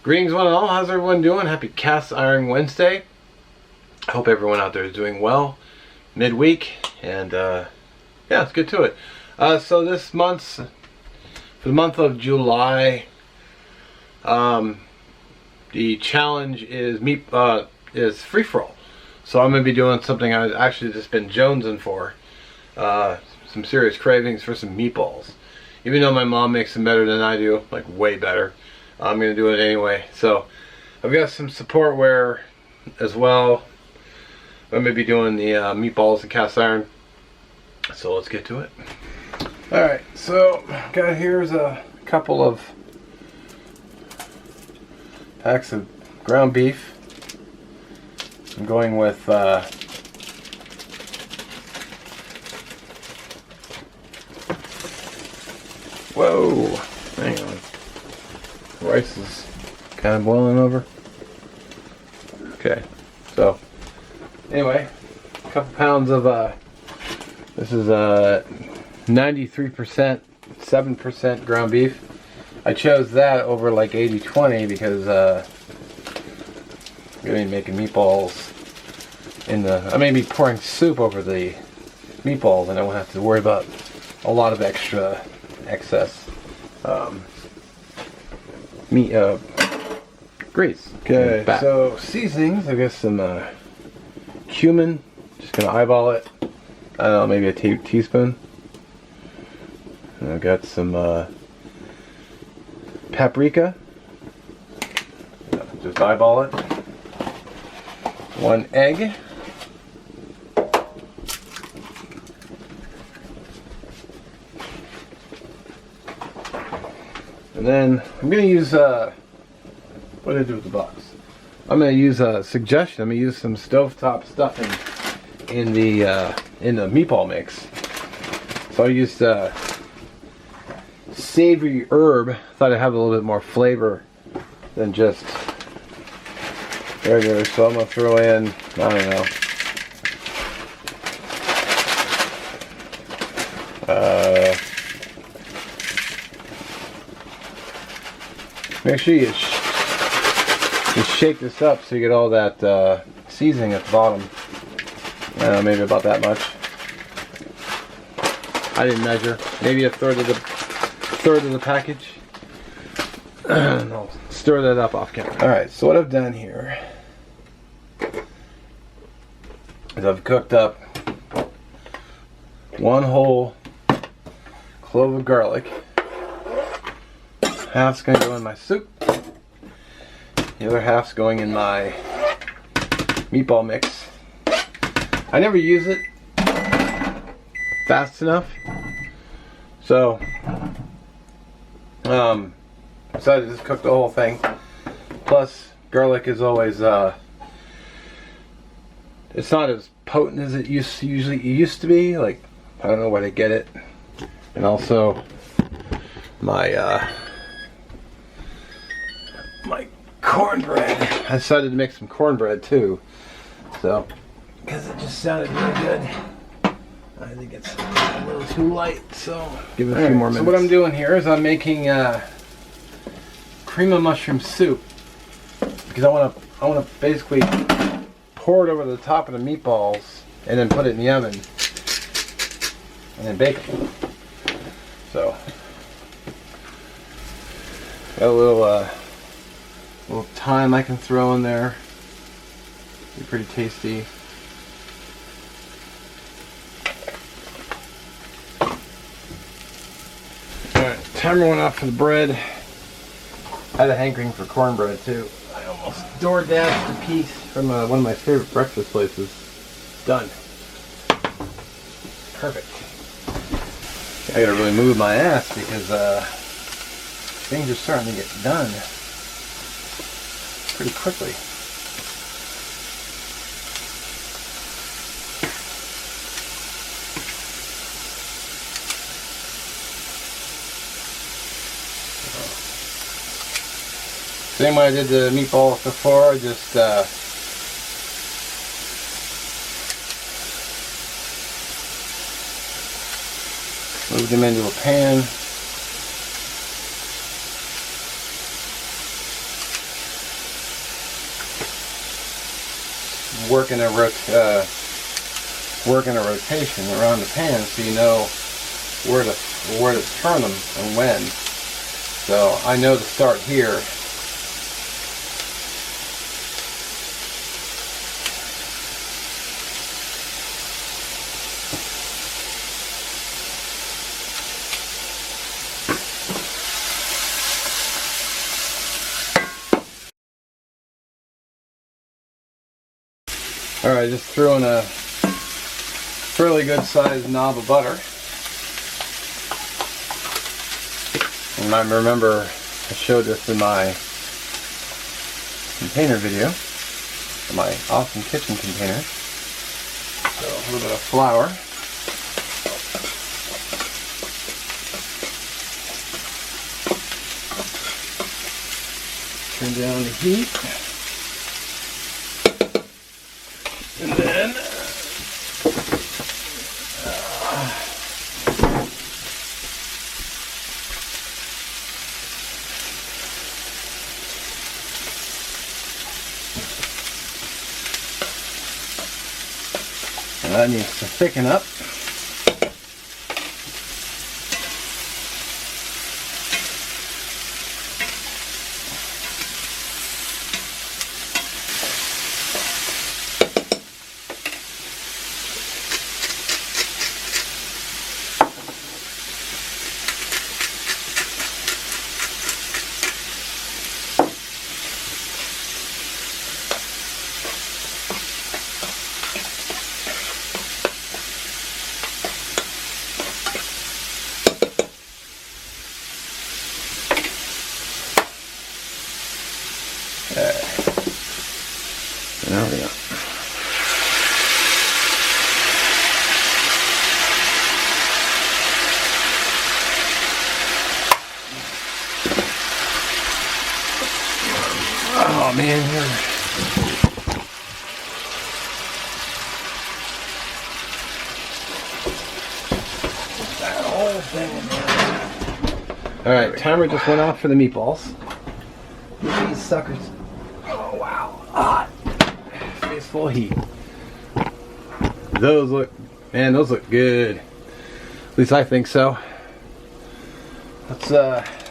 Greetings one and all, how's everyone doing? Happy Cast Iron Wednesday. I hope everyone out there is doing well midweek, and yeah, let's get to it. So this month's, for the month of July, the challenge is free for all. So I'm going to be doing something I've actually just been jonesing for. Some serious cravings for some meatballs. Even though my mom makes them better than I do, like way better, I'm going to do it anyway. So I've got some support as well. I'm going to be doing the meatballs and cast iron. So let's get to it. Alright, so got here's a couple of packs of ground beef. I'm going with whoa, hang on. Rice is kind of boiling over. Okay, so anyway, a couple pounds of this is 93%, 7% ground beef. I chose that over like 80-20 because I'm gonna be making meatballs I may be pouring soup over the meatballs, and I won't have to worry about a lot of excess meat grease. Okay, so seasonings, I guess some cumin, just gonna eyeball it. I don't know, maybe a teaspoon. And I've got some paprika, just eyeball it. 1 egg. And then I'm going to use, what did I do with the box? I'm going to use a suggestion. I'm going to use some stovetop stuffing in the meatball mix. So I used savory herb. Thought I'd have a little bit more flavor than just regular. So I'm going to throw in, I don't know, make sure you shake this up so you get all that seasoning at the bottom. I don't know, maybe about that much. I didn't measure. Maybe a third of the package. And I'll stir that up off camera. Alright, so what I've done here is I've cooked up 1 whole clove of garlic. Half's going to go in my soup. The other half's going in my meatball mix. I never use it fast enough, so decided to just cook the whole thing. Plus, garlic is always it's not as potent as it used to be. Like, I don't know where to get it. And also my my cornbread. I decided to make some cornbread too, so because it just sounded really good. I think it's a little too light, so give it a few more minutes. So what I'm doing here is I'm making cream of mushroom soup, because I want to basically pour it over the top of the meatballs and then put it in the oven and then bake it. So got a little thyme I can throw in there. Be pretty tasty. Alright, timer went off for the bread. I had a hankering for cornbread too. I almost door-dashed a piece from one of my favorite breakfast places. Done. Perfect. I gotta really move my ass because things are starting to get done pretty quickly. Same way I did the meatballs before, I just moved them into a pan. working a rotation around the pan, so you know where to turn them and when. So I know to start here. Alright, just threw in a fairly good sized knob of butter. You might remember I showed this in my container video, my awesome kitchen container. So a little bit of flour. Turn down the heat. And then that needs to thicken up. There we go. Oh man, here. That whole thing in there. Alright, timer just went off for the meatballs. These suckers. Oh wow. Hot. Face full of heat. Those look good. At least I think so. Let's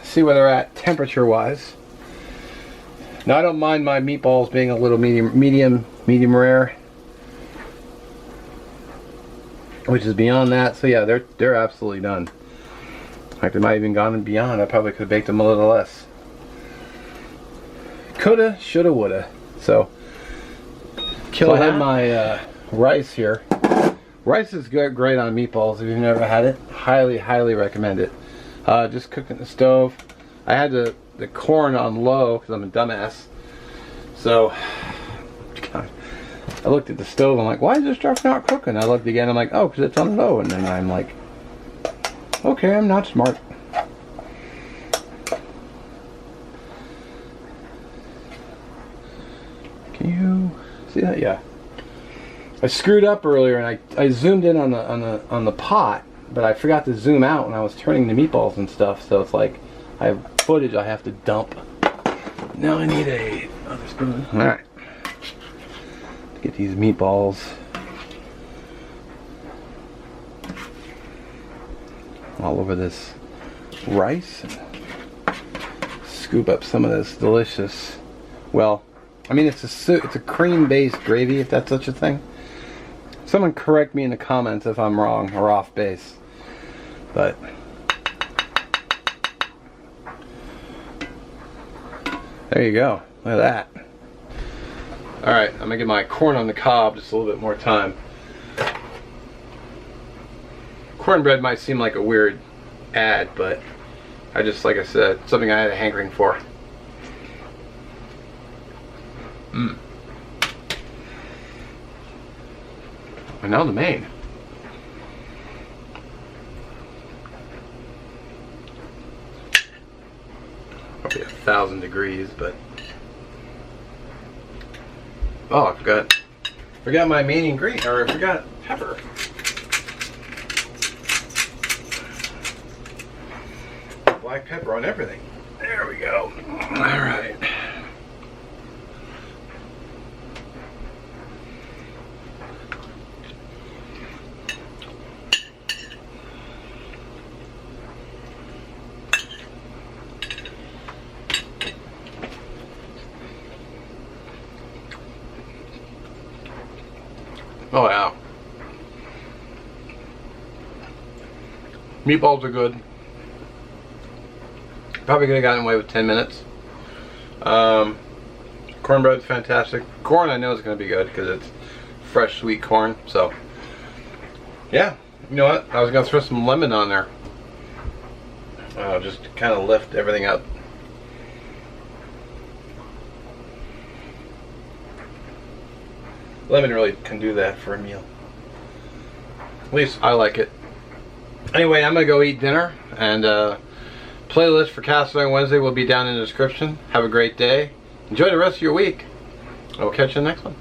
see where they're at temperature wise. Now I don't mind my meatballs being a little medium rare, which is beyond that. So yeah, they're absolutely done. In fact, they might have even gone beyond. I probably could have baked them a little less. Coulda, shoulda, woulda. So I had my rice here. Rice is great on meatballs. If you've never had it, highly recommend it. Just cooked in the stove. I had the corn on low because I'm a dumbass. So God, I looked at the stove. I'm like, why is this stuff not cooking? I looked again. I'm like, oh, because it's on low. And then I'm like, okay, I'm not smart. Can you see that? Yeah. I screwed up earlier and I zoomed in on the pot, but I forgot to zoom out when I was turning the meatballs and stuff. So it's like I have footage I have to dump. Now I need another spoon. All right. Get these meatballs all over this rice. And scoop up some of this delicious. Well, I mean it's a cream-based gravy, if that's such a thing. Someone correct me in the comments if I'm wrong or off base. But there you go. Look at that. Alright, I'm gonna give my corn on the cob just a little bit more time. Cornbread might seem like a weird ad, but I just, like I said, something I had a hankering for. Mmm. And now the main. Probably 1,000 degrees, but oh, I forgot my main ingredient, or I forgot pepper. Black pepper on everything. There we go. All right. Meatballs are good. Probably could have gotten away with 10 minutes. Cornbread's fantastic. Corn I know is going to be good because it's fresh sweet corn. So yeah, you know what? I was going to throw some lemon on there. Just to kind of lift everything up. Lemon really can do that for a meal. At least I like it. Anyway, I'm going to go eat dinner, and playlist for Cast Iron Wednesday will be down in the description. Have a great day. Enjoy the rest of your week. I will catch you in the next one.